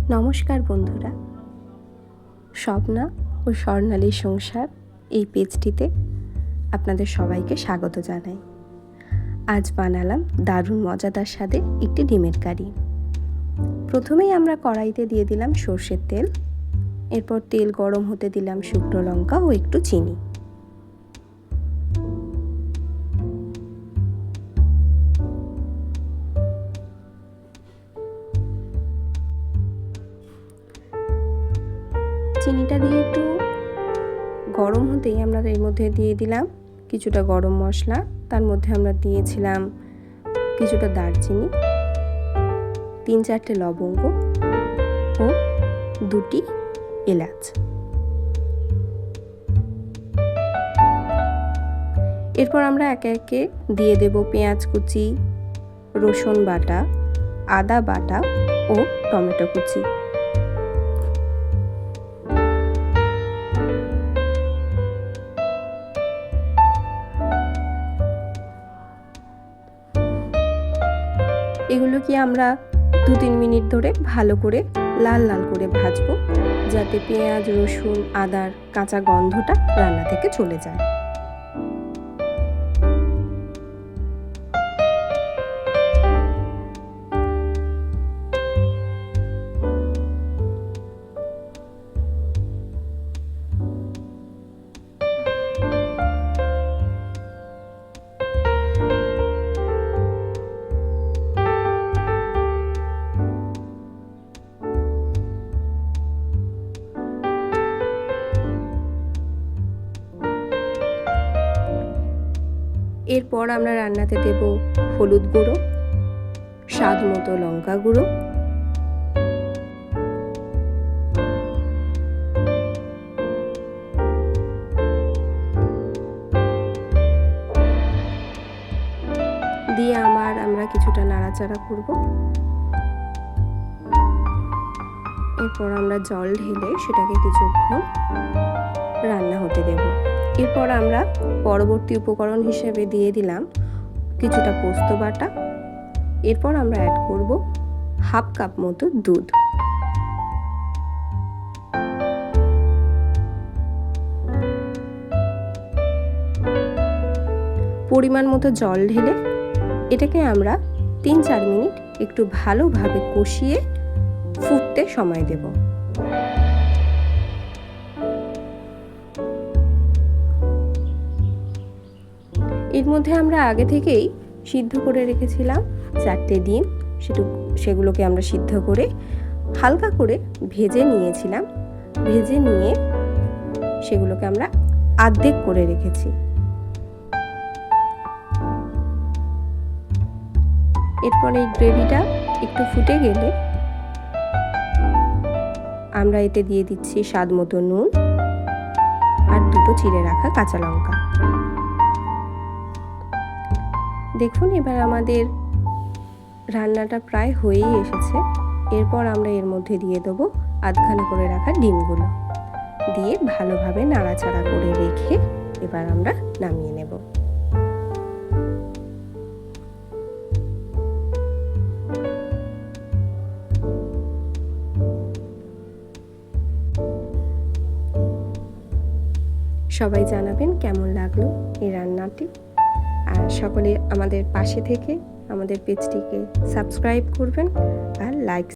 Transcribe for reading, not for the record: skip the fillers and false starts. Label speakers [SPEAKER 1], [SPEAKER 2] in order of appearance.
[SPEAKER 1] নমস্কার বন্ধুরা, স্বপ্না ও স্বর্ণালীর সংসার এই পেজটিতে আপনাদের সবাইকে স্বাগত জানাই। আজ বানালাম দারুণ মজাদার স্বাদে একটি ডিমের কারি। প্রথমেই আমরা কড়াইতে দিয়ে দিলাম সর্ষের তেল, এরপর তেল গরম হতে দিলাম শুকনো লঙ্কা ও একটু চিনি। চিনিটা দিয়ে একটু গরম হতেই আমরা এর মধ্যে দিয়ে দিলাম কিছুটা গরম মশলা, তার মধ্যে আমরা দিয়েছিলাম কিছুটা দারচিনি, 3-4টে লবঙ্গ ও 2টি এলাচ। এরপর আমরা একে একে দিয়ে দেব পেঁয়াজ কুচি, রসুন বাটা, আদা বাটা ও টমেটো কুচি। এগুলোকে আমরা 2-3 মিনিট ধরে ভালো করে লাল লাল করে ভাজবো, যাতে পেঁয়াজ, রসুন, আদার কাঁচা গন্ধটা রান্না থেকে চলে যায়। এরপর আমরা রান্নাতে দেব হলুদ গুঁড়ো, স্বাদ মতো লঙ্কা গুঁড়ো, দিয়ে আমরা কিছুটা নাড়াচাড়া করব। এরপর আমরা জল ঢেলে সেটাকে কিছুক্ষণ রান্না হতে দেব। এরপর আমরা পরবর্তী উপকরণ হিসেবে দিয়ে দিলাম কিছুটা পোস্ত বাটা। এরপর আমরা অ্যাড করব 1/2 কাপ মতো দুধ। পরিমাণ মতো জল ঢেলে এটাকে আমরা 3-4 মিনিট একটু ভালোভাবে কষিয়ে ফুটতে সময় দেব। এর মধ্যে আমরা আগে থেকেই সিদ্ধ করে রেখেছিলাম 4টে ডিম, সেগুলোকে আমরা সিদ্ধ করে হালকা করে ভেজে নিয়েছিলাম। ভেজে নিয়ে সেগুলোকে আমরা অর্ধেক করে রেখেছি। এরপর এই গ্রেভিটা একটু ফুটে গেলে আমরা এতে দিয়ে দিচ্ছি স্বাদ মতো নুন আর 2টো চিড়ে রাখা কাঁচা লঙ্কা। দেখুন, এবার আমাদের রান্নাটা প্রায় হয়েই এসেছে। এরপর আমরা এর মধ্যে দিয়ে দেবো আধখানা করে রাখা ডিমগুলো, দিয়ে ভালোভাবে নাড়াচাড়া করে রেখে এবার আমরা নামিয়ে নেব। সবাই জানাবেন কেমন লাগলো এই রান্নাটি, আর সকলে আমাদের পাশে থেকে আমাদের পেজটিকে সাবস্ক্রাইব করবেন আর লাইক